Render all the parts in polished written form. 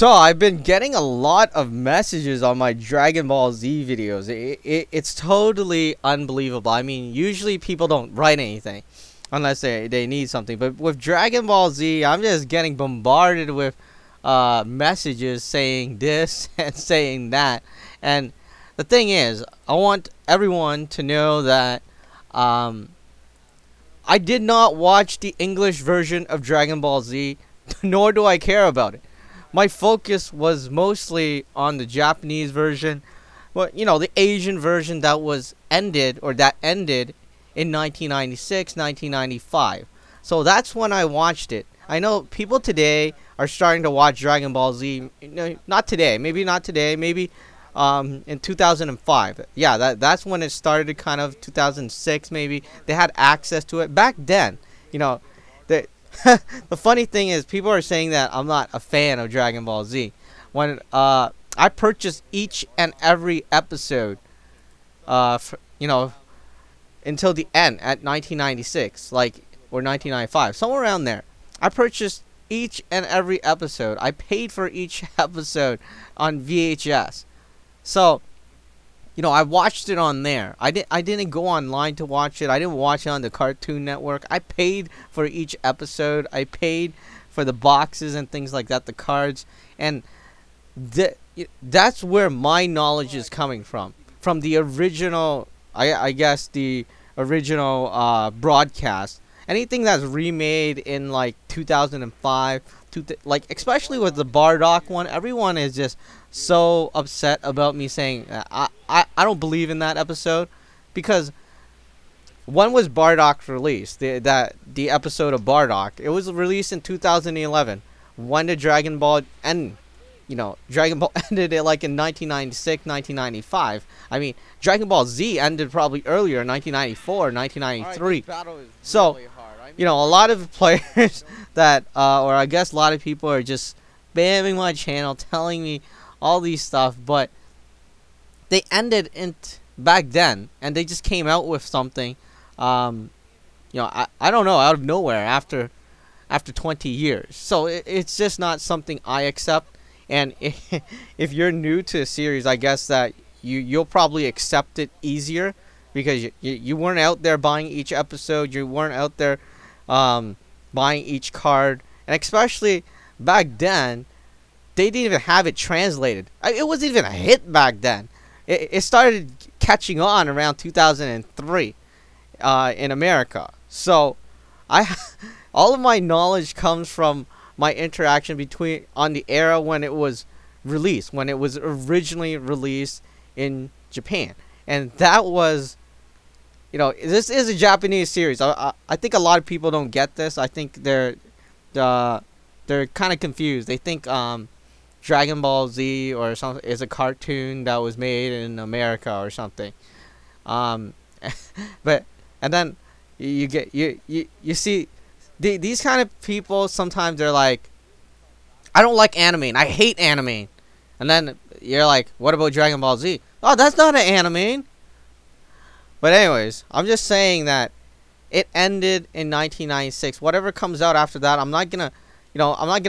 So I've been getting a lot of messages on my Dragon Ball Z videos. It's totally unbelievable. I mean, usually people don't write anything unless they need something. But with Dragon Ball Z, I'm just getting bombarded with messages saying this and saying that. And the thing is, I want everyone to know that I did not watch the English version of Dragon Ball Z, nor do I care about it. My focus was mostly on the Japanese version, well, you know, the Asian version that ended in 1996, 1995. So that's when I watched it. I know people today are starting to watch Dragon Ball Z. Not today, maybe in 2005. Yeah, that's when it started, kind of 2006 maybe. They had access to it back then. You know, the funny thing is, people are saying that I'm not a fan of Dragon Ball Z. When I purchased each and every episode, you know, until the end at 1996, like, or 1995, somewhere around there. I purchased each and every episode. I paid for each episode on VHS. So, you know, I watched it on there. I didn't go online to watch it. I didn't watch it on the Cartoon Network. I paid for each episode. I paid for the boxes and things like that, the cards. And that's where my knowledge is coming from. From the original, I guess, the original broadcast. Anything that's remade in like 2005, like especially with the Bardock one, everyone is just so upset about me saying I don't believe in that episode, because when was Bardock released? The episode of Bardock, it was released in 2011. When did Dragon Ball end? You know, Dragon Ball ended it like in 1996, 1995. I mean, Dragon Ball Z ended probably earlier, 1994, 1993. So, you know, a lot of players that, or I guess a lot of people are just spamming my channel, telling me all these stuff, but they ended back then, and they just came out with something, you know, I don't know, out of nowhere after 20 years. So it's just not something I accept. And if you're new to the series, I guess that you'll probably accept it easier, because you weren't out there buying each episode, you weren't out there buying each card, and especially back then, they didn't even have it translated. It wasn't even a hit back then. It started catching on around 2003 in America. So all of my knowledge comes from my interaction on the era when it was released, when it was originally released in Japan. And that was, you know, this is a Japanese series. I think a lot of people don't get this. I think they're kind of confused. They think Dragon Ball Z or something is a cartoon that was made in America or something. But and then you see these kind of people, sometimes they're like, I don't like anime and I hate anime. And then you're like, what about Dragon Ball Z? Oh, that's not an anime. But anyways, I'm just saying that it ended in 1996. Whatever comes out after that, I'm not gonna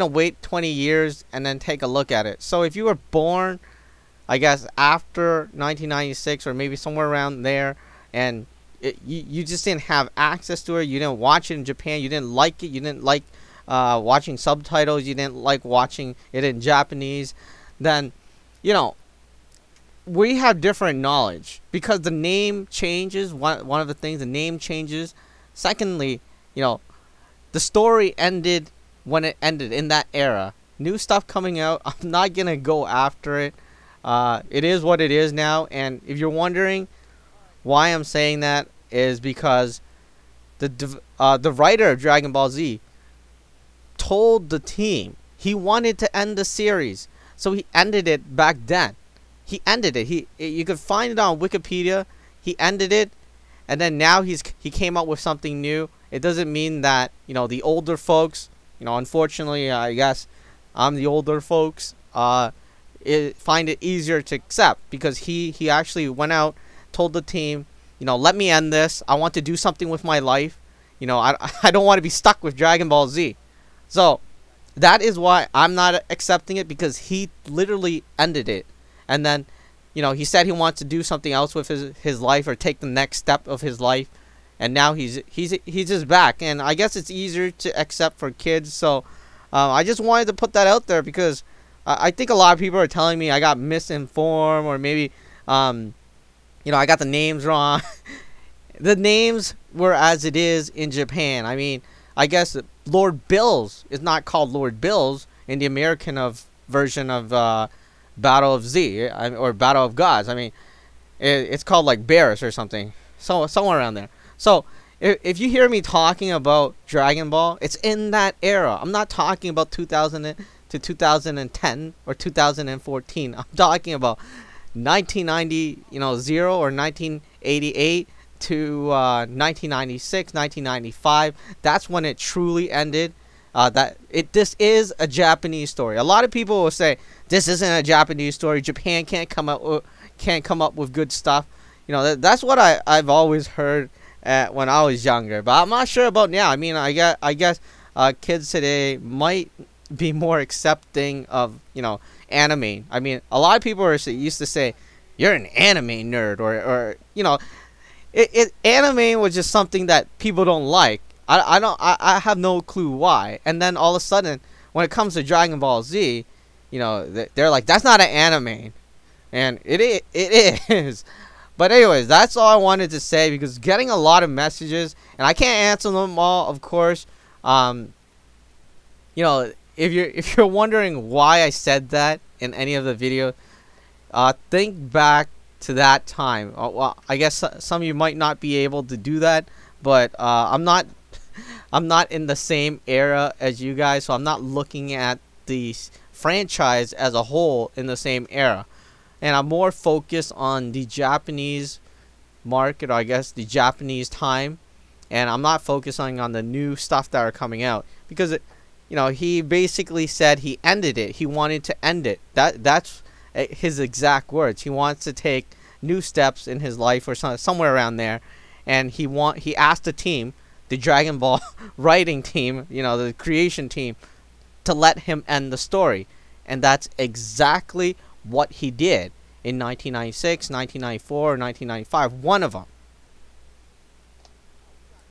wait 20 years and then take a look at it. So if you were born, I guess, after 1996 or maybe somewhere around there, and you just didn't have access to it, you didn't watch it in Japan, you didn't like it, you didn't like watching subtitles, you didn't like watching it in Japanese, then, you know, we have different knowledge, because the name changes. One of the things, the name changes. Secondly, you know, the story ended when it ended in that era. New stuff coming out, I'm not gonna go after it. It is what it is now. And if you're wondering why I'm saying that, is because the writer of Dragon Ball Z told the team he wanted to end the series, so he ended it back then. He ended it. You could find it on Wikipedia. He ended it, and then now he came up with something new. It doesn't mean that, you know, the older folks, you know, unfortunately, I guess I'm the older folks, find it easier to accept, because he actually went out, told the team, you know, let me end this. I want to do something with my life. You know, I don't want to be stuck with Dragon Ball Z. So that is why I'm not accepting it, because he literally ended it. And then, he said he wants to do something else with his life, or take the next step of his life. And now he's just back. And I guess it's easier to accept for kids. So I just wanted to put that out there, because I think a lot of people are telling me I got misinformed, or maybe I got the names wrong. The names were as it is in Japan. I mean, I guess Lord Bills is not called Lord Bills in the American version of Battle of Z, or Battle of Gods. I mean, it's called like Barris or something, somewhere around there. So if you hear me talking about Dragon Ball, it's in that era. I'm not talking about 2000 to 2010 or 2014. I'm talking about 1990, 0, or 1988 to 1996, 1995. That's when it truly ended. This is a Japanese story. A lot of people will say this isn't a Japanese story. Japan can't come up with good stuff. That's what I've always heard when I was younger. But I'm not sure about now. I mean, I guess kids today might be more accepting of anime. I mean, a lot of people used to say you're an anime nerd, or anime was just something that people don't like. I have no clue why. And then all of a sudden, when it comes to Dragon Ball Z, they're like, that's not an anime, and it is. But anyways, that's all I wanted to say, because getting a lot of messages, and I can't answer them all, of course. If you're wondering why I said that in any of the videos, think back to that time. Well, I guess some of you might not be able to do that, but I'm not in the same era as you guys, so I'm not looking at the franchise as a whole in the same era. And I'm more focused on the Japanese market, or I guess the Japanese time. And I'm not focusing on the new stuff that are coming out, because he basically said he ended it. He wanted to end it. That's his exact words. He wants to take new steps in his life, or somewhere around there. And he asked the team, the Dragon Ball writing team, the creation team, to let him end the story. And that's exactly what he did in 1996, 1994, 1995, one of them.